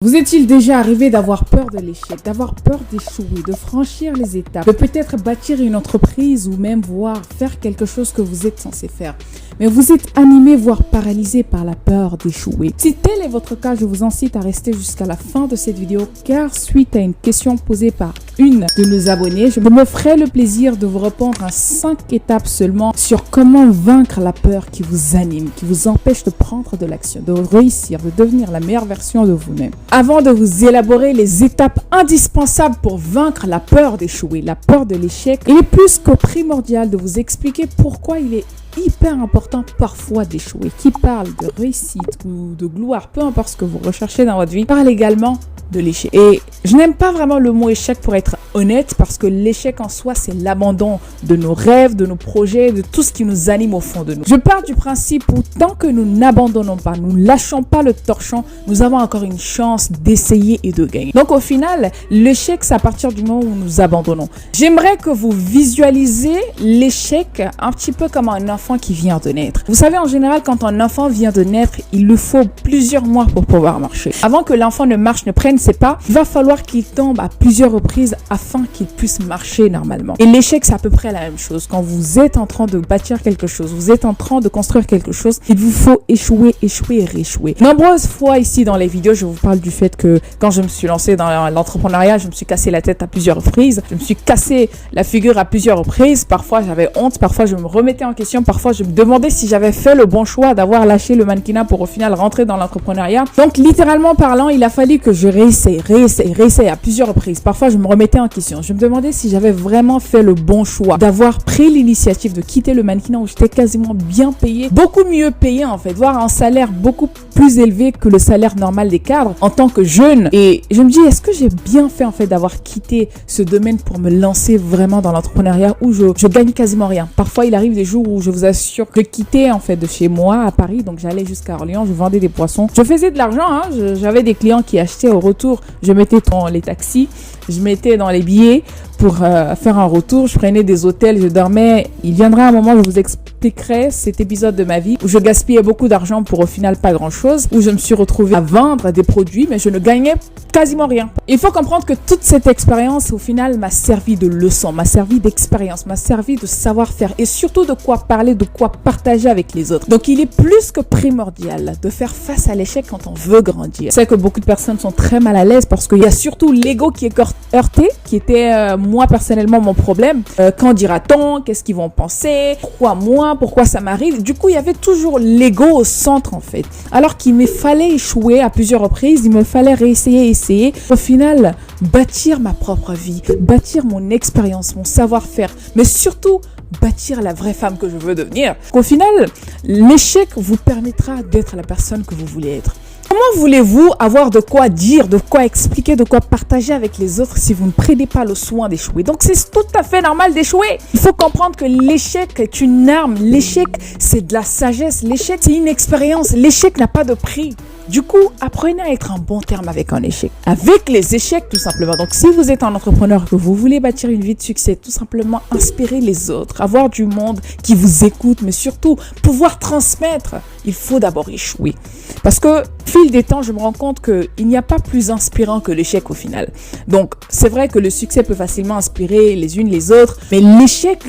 Vous est-il déjà arrivé d'avoir peur de l'échec, d'avoir peur d'échouer, de franchir les étapes, de peut-être bâtir une entreprise ou même voir faire quelque chose que vous êtes censé faire, mais vous êtes animé voire paralysé par la peur d'échouer? Si tel est votre cas, je vous incite à rester jusqu'à la fin de cette vidéo car suite à une question posée par une de nos abonnés, je me ferai le plaisir de vous répondre à 5 étapes seulement sur comment vaincre la peur qui vous anime, qui vous empêche de prendre de l'action, de réussir, de devenir la meilleure version de vous-même. Avant de vous élaborer les étapes indispensables pour vaincre la peur d'échouer, la peur de l'échec, il est plus que primordial de vous expliquer pourquoi il est hyper important parfois d'échouer. Qui parle de réussite ou de gloire, peu importe ce que vous recherchez dans votre vie, parle également de l'échec. Et je n'aime pas vraiment le mot échec pour être honnête parce que l'échec en soi, c'est l'abandon de nos rêves, de nos projets, de tout ce qui nous anime au fond de nous. Je pars du principe où tant que nous n'abandonnons pas, nous lâchons pas le torchon, nous avons encore une chance d'essayer et de gagner. Donc au final, l'échec, c'est à partir du moment où nous abandonnons. J'aimerais que vous visualisez l'échec un petit peu comme un enfant qui vient de naître. Vous savez, en général, quand un enfant vient de naître, il lui faut plusieurs mois pour pouvoir marcher. Avant que l'enfant ne marche, ne prenne ses pas, il va falloir qu'il tombe à plusieurs reprises afin qu'il puisse marcher normalement. Et l'échec, c'est à peu près la même chose. Quand vous êtes en train de bâtir quelque chose, vous êtes en train de construire quelque chose, il vous faut échouer, échouer et rééchouer. Nombreuses fois ici dans les vidéos, je vous parle du fait que quand je me suis lancée dans l'entrepreneuriat, je me suis cassé la tête à plusieurs reprises. Je me suis cassé la figure à plusieurs reprises. Parfois, j'avais honte. Parfois, je me remettais en question. Parfois, je me demandais si j'avais fait le bon choix d'avoir lâché le mannequinat pour au final rentrer dans l'entrepreneuriat. Donc, littéralement parlant, il a fallu que je réessaye à plusieurs reprises. Parfois, je me remettais en question. Je me demandais si j'avais vraiment fait le bon choix d'avoir pris l'initiative de quitter le mannequinat où j'étais quasiment bien payé, beaucoup mieux payé en fait, voire un salaire beaucoup plus élevé que le salaire normal des cadres en tant que jeune. Et je me dis, est-ce que j'ai bien fait en fait d'avoir quitté ce domaine pour me lancer vraiment dans l'entrepreneuriat où je gagne quasiment rien. Parfois, il arrive des jours où je vous assure que quitter en fait de chez moi à Paris, donc j'allais jusqu'à Orléans, je vendais des poissons, je faisais de l'argent, j'avais des clients qui achetaient au retour, je mettais dans les taxis, je mettais dans les billets pour faire un retour, je prenais des hôtels, je dormais. Il viendra un moment où je vous expliquerai cet épisode de ma vie où je gaspillais beaucoup d'argent pour au final pas grand chose, où je me suis retrouvée à vendre des produits mais je ne gagnais quasiment rien. Il faut comprendre que toute cette expérience au final m'a servi de leçon, m'a servi d'expérience, m'a servi de savoir-faire et surtout de quoi parler, de quoi partager avec les autres. Donc il est plus que primordial de faire face à l'échec quand on veut grandir. Je sais que beaucoup de personnes sont très mal à l'aise parce qu'il y a surtout l'ego qui est heurté, qui était moi personnellement mon problème. Quand dira-t-on? Qu'est-ce qu'ils vont penser? Pourquoi moi? Pourquoi ça m'arrive? Du coup, il y avait toujours l'ego au centre en fait. Alors qu'il me fallait échouer à plusieurs reprises, il me fallait réessayer, essayer. Au final, bâtir ma propre vie, bâtir mon expérience, mon savoir-faire, mais surtout bâtir la vraie femme que je veux devenir. Au final, l'échec vous permettra d'être la personne que vous voulez être. Comment voulez-vous avoir de quoi dire, de quoi expliquer, de quoi partager avec les autres si vous ne prenez pas le soin d'échouer? Donc c'est tout à fait normal d'échouer. Il faut comprendre que l'échec est une arme. L'échec, c'est de la sagesse. L'échec, c'est une expérience. L'échec n'a pas de prix. Du coup, apprenez à être en bon terme avec un échec. Avec les échecs, tout simplement. Donc, si vous êtes un entrepreneur, que vous voulez bâtir une vie de succès, tout simplement inspirer les autres, avoir du monde qui vous écoute, mais surtout pouvoir transmettre, il faut d'abord échouer. Parce que, au fil des temps, je me rends compte qu'il n'y a pas plus inspirant que l'échec au final. Donc, c'est vrai que le succès peut facilement inspirer les unes les autres, mais l'échec,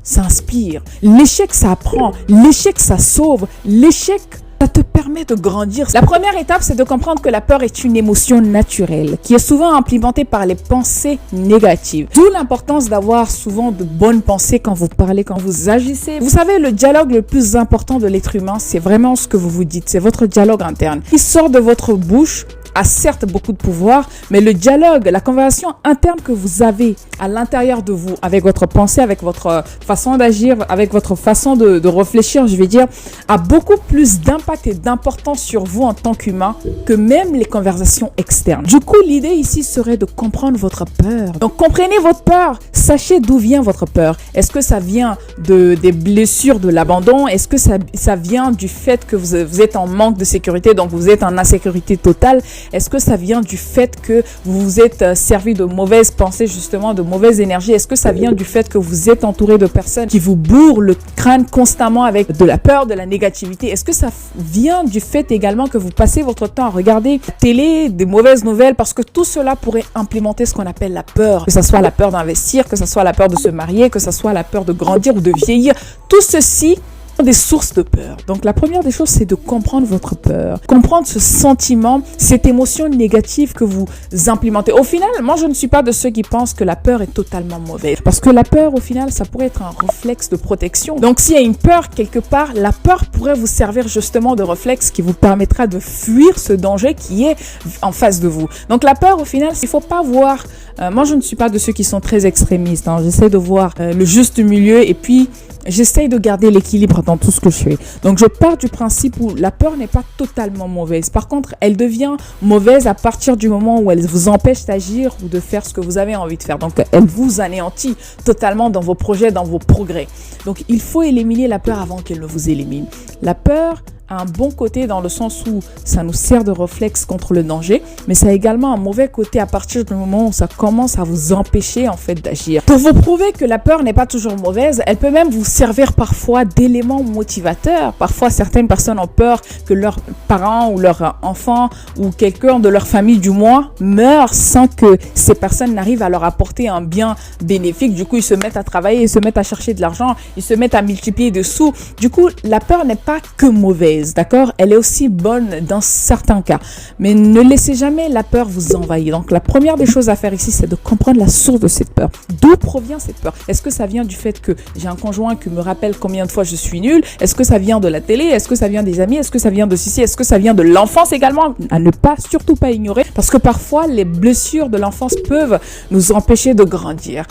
ça inspire. L'échec, ça apprend. L'échec, ça sauve. L'échec, ça te permet de grandir. La première étape, c'est de comprendre que la peur est une émotion naturelle qui est souvent implémentée par les pensées négatives. D'où l'importance d'avoir souvent de bonnes pensées quand vous parlez, quand vous agissez. Vous savez, le dialogue le plus important de l'être humain, c'est vraiment ce que vous vous dites. C'est votre dialogue interne qui sort de votre bouche a certes beaucoup de pouvoir, mais le dialogue, la conversation interne que vous avez à l'intérieur de vous, avec votre pensée, avec votre façon d'agir, avec votre façon de réfléchir, je vais dire, a beaucoup plus d'impact et d'importance sur vous en tant qu'humain que même les conversations externes. Du coup, l'idée ici serait de comprendre votre peur. Donc, comprenez votre peur. Sachez d'où vient votre peur. Est-ce que ça vient des blessures, de l'abandon? Est-ce que ça vient du fait que vous êtes en manque de sécurité, donc vous êtes en insécurité totale? Est-ce que ça vient du fait que vous vous êtes servi de mauvaises pensées, justement, de mauvaises énergies? Est-ce que ça vient du fait que vous êtes entouré de personnes qui vous bourrent le crâne constamment avec de la peur, de la négativité? Est-ce que ça vient du fait également que vous passez votre temps à regarder la télé, des mauvaises nouvelles? Parce que tout cela pourrait implémenter ce qu'on appelle la peur. Que ce soit la peur d'investir, que ce soit la peur de se marier, que ce soit la peur de grandir ou de vieillir. Tout ceci des sources de peur. Donc la première des choses, c'est de comprendre votre peur, comprendre ce sentiment, cette émotion négative que vous implémentez. Au final, moi je ne suis pas de ceux qui pensent que la peur est totalement mauvaise, parce que la peur au final, ça pourrait être un réflexe de protection. Donc s'il y a une peur quelque part, la peur pourrait vous servir justement de réflexe qui vous permettra de fuir ce danger qui est en face de vous. Donc la peur au final, il faut pas voir, moi je ne suis pas de ceux qui sont très extrémistes, hein. J'essaie de voir le juste milieu et puis j'essaye de garder l'équilibre dans tout ce que je fais. Donc, je pars du principe où la peur n'est pas totalement mauvaise. Par contre, elle devient mauvaise à partir du moment où elle vous empêche d'agir ou de faire ce que vous avez envie de faire. Donc, elle vous anéantit totalement dans vos projets, dans vos progrès. Donc, il faut éliminer la peur avant qu'elle ne vous élimine. La peur a un bon côté dans le sens où ça nous sert de réflexe contre le danger, mais ça a également un mauvais côté à partir du moment où ça commence à vous empêcher en fait d'agir. Pour vous prouver que la peur n'est pas toujours mauvaise, elle peut même vous servir parfois d'élément motivateur. Parfois, certaines personnes ont peur que leurs parents ou leurs enfants ou quelqu'un de leur famille du moins meure sans que ces personnes n'arrivent à leur apporter un bien bénéfique. Du coup, ils se mettent à travailler, ils se mettent à chercher de l'argent, ils se mettent à multiplier des sous. Du coup, la peur n'est pas que mauvaise. D'accord? Elle est aussi bonne dans certains cas. Mais ne laissez jamais la peur vous envahir. Donc, la première des choses à faire ici, c'est de comprendre la source de cette peur. D'où provient cette peur? Est-ce que ça vient du fait que j'ai un conjoint qui me rappelle combien de fois je suis nulle? Est-ce que ça vient de la télé? Est-ce que ça vient des amis? Est-ce que ça vient de ceci? Est-ce que ça vient de l'enfance également? À ne pas, surtout pas ignorer. Parce que parfois, les blessures de l'enfance peuvent nous empêcher de grandir,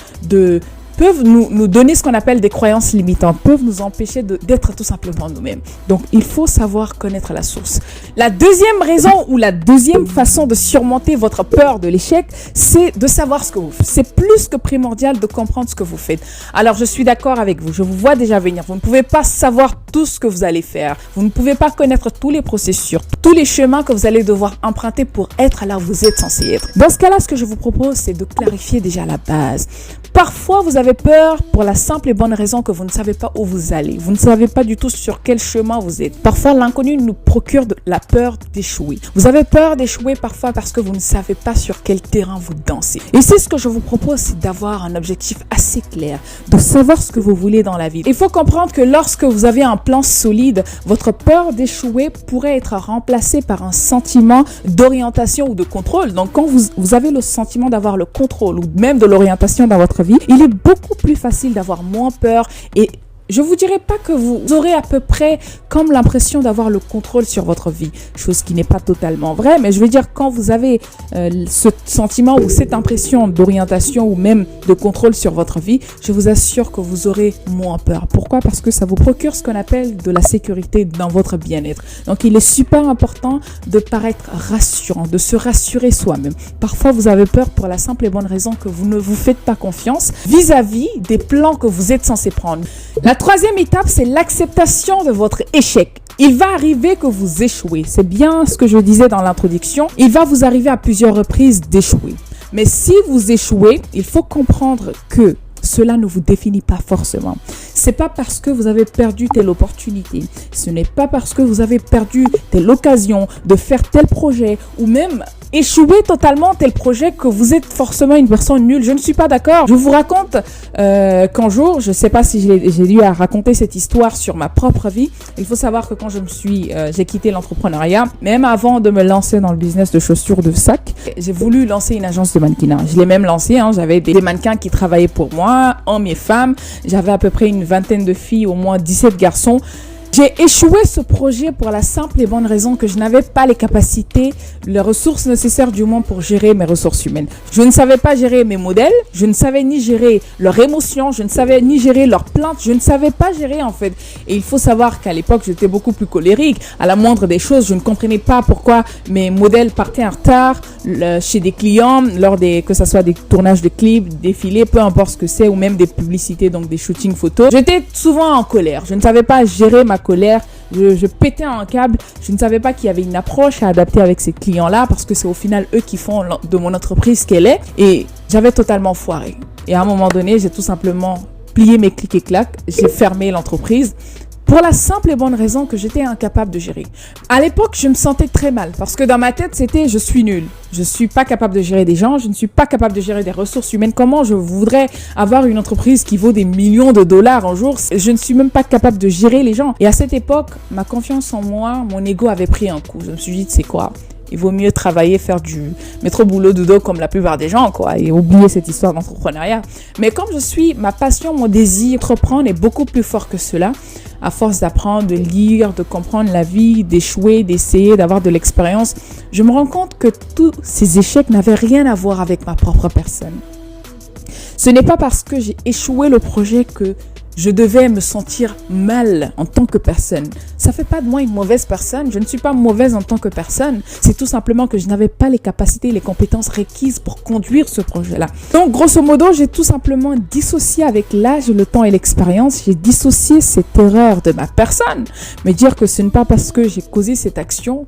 peuvent nous donner ce qu'on appelle des croyances limitantes, peuvent nous empêcher d'être tout simplement nous-mêmes. Donc, il faut savoir connaître la source. La deuxième raison ou la deuxième façon de surmonter votre peur de l'échec, c'est de savoir ce que vous faites. C'est plus que primordial de comprendre ce que vous faites. Alors, je suis d'accord avec vous. Je vous vois déjà venir. Vous ne pouvez pas savoir tout ce que vous allez faire. Vous ne pouvez pas connaître tous les processus, tous les chemins que vous allez devoir emprunter pour être là où vous êtes censé être. Dans ce cas-là, ce que je vous propose, c'est de clarifier déjà la base. Parfois, vous avez peur pour la simple et bonne raison que vous ne savez pas où vous allez. Vous ne savez pas du tout sur quel chemin vous êtes. Parfois, l'inconnu nous procure la peur d'échouer. Vous avez peur d'échouer parfois parce que vous ne savez pas sur quel terrain vous dansez. Et c'est ce que je vous propose, c'est d'avoir un objectif assez clair, de savoir ce que vous voulez dans la vie. Il faut comprendre que lorsque vous avez un plan solide, votre peur d'échouer pourrait être remplacée par un sentiment d'orientation ou de contrôle. Donc, quand vous avez le sentiment d'avoir le contrôle ou même de l'orientation dans votre vie, il est beaucoup plus facile d'avoir moins peur et je vous dirais pas que vous aurez à peu près comme l'impression d'avoir le contrôle sur votre vie, chose qui n'est pas totalement vraie, mais je veux dire quand vous avez ce sentiment ou cette impression d'orientation ou même de contrôle sur votre vie, je vous assure que vous aurez moins peur. Pourquoi? Parce que ça vous procure ce qu'on appelle de la sécurité dans votre bien-être. Donc il est super important de paraître rassurant, de se rassurer soi-même. Parfois vous avez peur pour la simple et bonne raison que vous ne vous faites pas confiance vis-à-vis des plans que vous êtes censé prendre. La troisième étape, c'est l'acceptation de votre échec. Il va arriver que vous échouez. C'est bien ce que je disais dans l'introduction. Il va vous arriver à plusieurs reprises d'échouer. Mais si vous échouez, il faut comprendre que cela ne vous définit pas forcément. C'est pas parce que vous avez perdu telle opportunité. Ce n'est pas parce que vous avez perdu telle occasion de faire tel projet ou même échouer totalement tel projet que vous êtes forcément une personne nulle. Je ne suis pas d'accord. Je vous raconte qu'un jour, je ne sais pas si j'ai dû raconter cette histoire sur ma propre vie. Il faut savoir que quand j'ai quitté l'entrepreneuriat, même avant de me lancer dans le business de chaussures de sac, j'ai voulu lancer une agence de mannequinat. Je l'ai même lancée. J'avais des mannequins qui travaillaient pour moi, hommes et femmes. J'avais à peu près une vingtaine de filles, au moins 17 garçons. J'ai échoué ce projet pour la simple et bonne raison que je n'avais pas les capacités, les ressources nécessaires du moins pour gérer mes ressources humaines. Je ne savais pas gérer mes modèles, je ne savais ni gérer leurs émotions, je ne savais ni gérer leurs plaintes, je ne savais pas gérer en fait. Et il faut savoir qu'à l'époque, j'étais beaucoup plus colérique. À la moindre des choses, je ne comprenais pas pourquoi mes modèles partaient en retard chez des clients, que ce soit des tournages de clips, défilés, peu importe ce que c'est, ou même des publicités, donc des shootings photos. J'étais souvent en colère. Je ne savais pas gérer ma colère, Je pétais un câble. Je ne savais pas qu'il y avait une approche à adapter avec ces clients-là parce que c'est au final eux qui font de mon entreprise ce qu'elle est. Et j'avais totalement foiré. Et à un moment donné, j'ai tout simplement plié mes clics et claques. J'ai fermé l'entreprise. Pour la simple et bonne raison que j'étais incapable de gérer. À l'époque, je me sentais très mal parce que dans ma tête, c'était je suis nulle. Je ne suis pas capable de gérer des gens, je ne suis pas capable de gérer des ressources humaines. Comment je voudrais avoir une entreprise qui vaut des millions de dollars un jour? Je ne suis même pas capable de gérer les gens. Et à cette époque, ma confiance en moi, mon ego avait pris un coup. Je me suis dit, tu sais quoi? Il vaut mieux travailler, faire du métro boulot dodo comme la plupart des gens, quoi, et oublier cette histoire d'entrepreneuriat. Mais comme ma passion, mon désir d'entreprendre est beaucoup plus fort que cela. À force d'apprendre, de lire, de comprendre la vie, d'échouer, d'essayer, d'avoir de l'expérience, je me rends compte que tous ces échecs n'avaient rien à voir avec ma propre personne. Ce n'est pas parce que j'ai échoué le projet que je devais me sentir mal en tant que personne. Ça fait pas de moi une mauvaise personne. Je ne suis pas mauvaise en tant que personne. C'est tout simplement que je n'avais pas les capacités et les compétences requises pour conduire ce projet-là. Donc, grosso modo, j'ai tout simplement dissocié avec l'âge, le temps et l'expérience. J'ai dissocié cette erreur de ma personne. Mais dire que ce n'est pas parce que j'ai causé cette action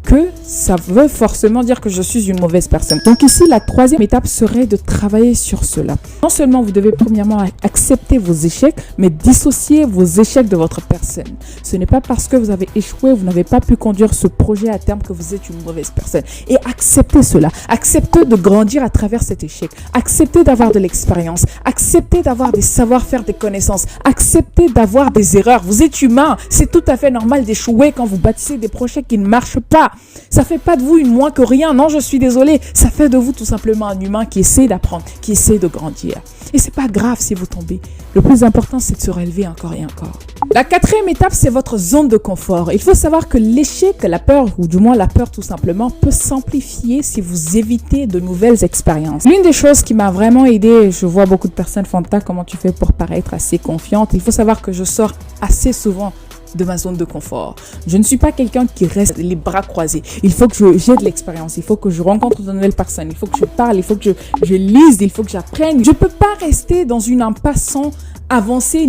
que ça veut forcément dire que je suis une mauvaise personne. Donc ici, la troisième étape serait de travailler sur cela. Non seulement vous devez premièrement accepter vos échecs, mais dissocier vos échecs de votre personne. Ce n'est pas parce que vous avez échoué, vous n'avez pas pu conduire ce projet à terme que vous êtes une mauvaise personne. Et acceptez cela. Acceptez de grandir à travers cet échec. Acceptez d'avoir de l'expérience. Acceptez d'avoir des savoir-faire, des connaissances. Acceptez d'avoir des erreurs. Vous êtes humain. C'est tout à fait normal d'échouer quand vous bâtissez des projets qui ne marchent pas. Ça fait pas de vous une moins que rien. Non, je suis désolée. Ça fait de vous tout simplement un humain qui essaie d'apprendre, qui essaie de grandir. Et c'est pas grave si vous tombez. Le plus important, c'est de se relever encore et encore. La quatrième étape, c'est votre zone de confort. Il faut savoir que l'échec, la peur, ou du moins la peur tout simplement, peut s'amplifier si vous évitez de nouvelles expériences. L'une des choses qui m'a vraiment aidée, je vois beaucoup de personnes font « comment tu fais pour paraître assez confiante ?» Il faut savoir que je sors assez souvent de ma zone de confort. Je ne suis pas quelqu'un qui reste les bras croisés. Il faut que j'ai de l'expérience. Il faut que je rencontre de nouvelles personnes. Il faut que je parle. Il faut que je lise. Il faut que j'apprenne. Je peux pas rester dans une impasse sans avancer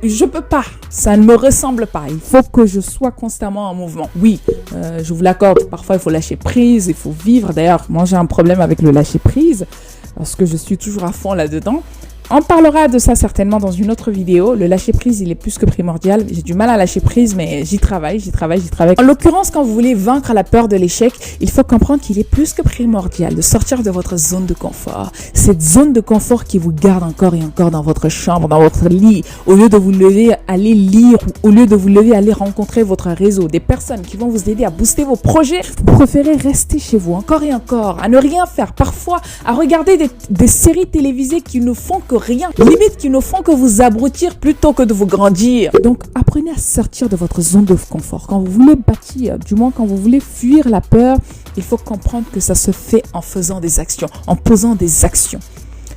je peux pas. Ça ne me ressemble pas. Il faut que je sois constamment en mouvement. Oui, je vous l'accorde. Parfois, il faut lâcher prise. Il faut vivre. D'ailleurs, moi, j'ai un problème avec le lâcher prise parce que je suis toujours à fond là-dedans. On parlera de ça certainement dans une autre vidéo. Le lâcher prise, il est plus que primordial. J'ai du mal à lâcher prise, mais j'y travaille. En l'occurrence, quand vous voulez vaincre la peur de l'échec, il faut comprendre qu'il est plus que primordial de sortir de votre zone de confort. Cette zone de confort qui vous garde encore et encore dans votre chambre, dans votre lit. Au lieu de vous lever, aller lire, ou au lieu de vous lever, aller rencontrer votre réseau, des personnes qui vont vous aider à booster vos projets, vous préférez rester chez vous encore et encore, à ne rien faire. Parfois, à regarder des séries télévisées qui ne font que rien, limite qui ne font que vous abrutir plutôt que de vous grandir. Donc apprenez à sortir de votre zone de confort. Quand vous voulez bâtir, du moins quand vous voulez fuir la peur, il faut comprendre que ça se fait en faisant des actions, en posant des actions.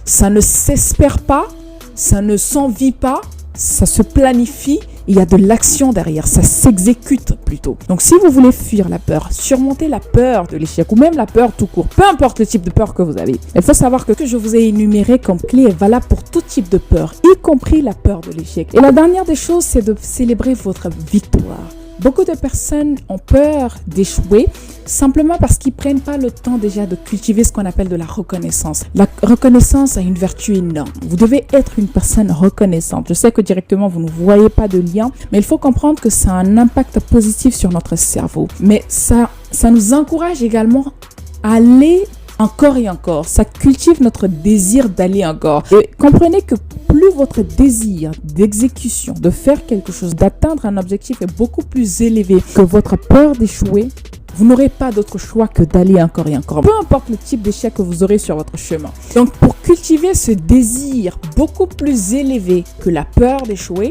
Ça ne s'espère pas, ça ne s'envie pas, ça se planifie. Il y a de l'action derrière, ça s'exécute plutôt. Donc si vous voulez fuir la peur, surmonter la peur de l'échec ou même la peur tout court, peu importe le type de peur que vous avez, il faut savoir que ce que je vous ai énuméré comme clé est valable pour tout type de peur, y compris la peur de l'échec. Et la dernière des choses, c'est de célébrer votre victoire. Beaucoup de personnes ont peur d'échouer simplement parce qu'ils ne prennent pas le temps déjà de cultiver ce qu'on appelle de la reconnaissance. La reconnaissance a une vertu énorme. Vous devez être une personne reconnaissante. Je sais que directement, vous ne voyez pas de lien, mais il faut comprendre que ça a un impact positif sur notre cerveau. Mais ça nous encourage également à aller encore et encore. Ça cultive notre désir d'aller encore. Et comprenez que plus votre désir d'exécution, de faire quelque chose, d'atteindre un objectif est beaucoup plus élevé que votre peur d'échouer, vous n'aurez pas d'autre choix que d'aller encore et encore. Peu importe le type d'échec que vous aurez sur votre chemin. Donc, pour cultiver ce désir beaucoup plus élevé que la peur d'échouer,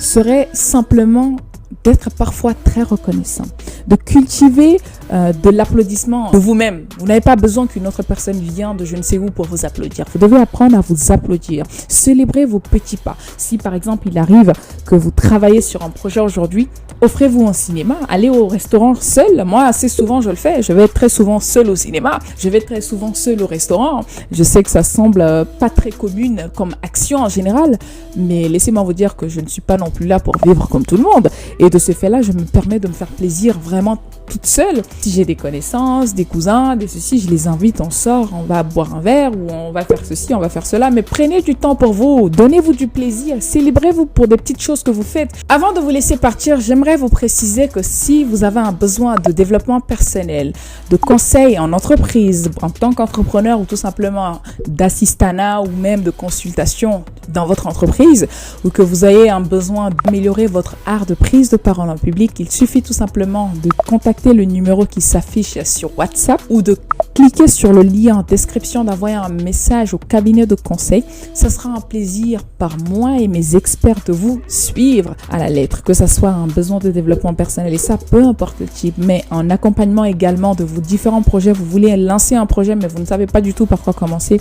serait simplement d'être parfois très reconnaissant, de cultiver de l'applaudissement de vous-même. Vous n'avez pas besoin qu'une autre personne vienne de je ne sais où pour vous applaudir. Vous devez apprendre à vous applaudir. Célébrez vos petits pas. Si par exemple il arrive que vous travaillez sur un projet aujourd'hui, offrez-vous un cinéma, allez au restaurant seul. Moi, assez souvent, je le fais. Je vais très souvent seul au cinéma. Je vais très souvent seul au restaurant. Je sais que ça semble pas très commune comme action en général, mais laissez-moi vous dire que je ne suis pas non plus là pour vivre comme tout le monde. Et de ce fait-là, je me permets de me faire plaisir vraiment toute seule. Si j'ai des connaissances, des cousins, des ceci, je les invite, on sort, on va boire un verre ou on va faire ceci, on va faire cela. Mais prenez du temps pour vous, donnez-vous du plaisir, célébrez-vous pour des petites choses que vous faites. Avant de vous laisser partir, j'aimerais vous préciser que si vous avez un besoin de développement personnel, de conseils en entreprise, en tant qu'entrepreneur ou tout simplement d'assistanat ou même de consultation dans votre entreprise, ou que vous ayez un besoin d'améliorer votre art de prise de parole en public, il suffit tout simplement de contacter le numéro qui s'affiche sur WhatsApp ou de cliquer sur le lien en description, d'envoyer un message au cabinet de conseil. Ce sera un plaisir par moi et mes experts de vous suivre à la lettre, que ce soit un besoin de développement personnel et ça, peu importe le type, mais en accompagnement également de vos différents projets. Vous voulez lancer un projet mais vous ne savez pas du tout par quoi commencer.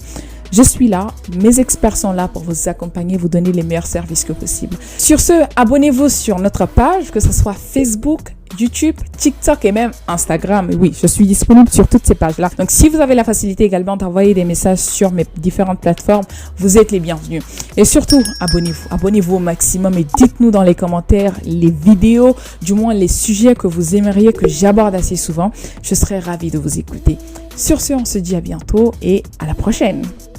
Je suis là, mes experts sont là pour vous accompagner, vous donner les meilleurs services que possible. Sur ce, abonnez-vous sur notre page, que ce soit Facebook, YouTube, TikTok et même Instagram. Oui, je suis disponible sur toutes ces pages-là. Donc, si vous avez la facilité également d'envoyer des messages sur mes différentes plateformes, vous êtes les bienvenus. Et surtout, abonnez-vous. Abonnez-vous au maximum et dites-nous dans les commentaires les vidéos, du moins les sujets que vous aimeriez que j'aborde assez souvent. Je serai ravie de vous écouter. Sur ce, on se dit à bientôt et à la prochaine.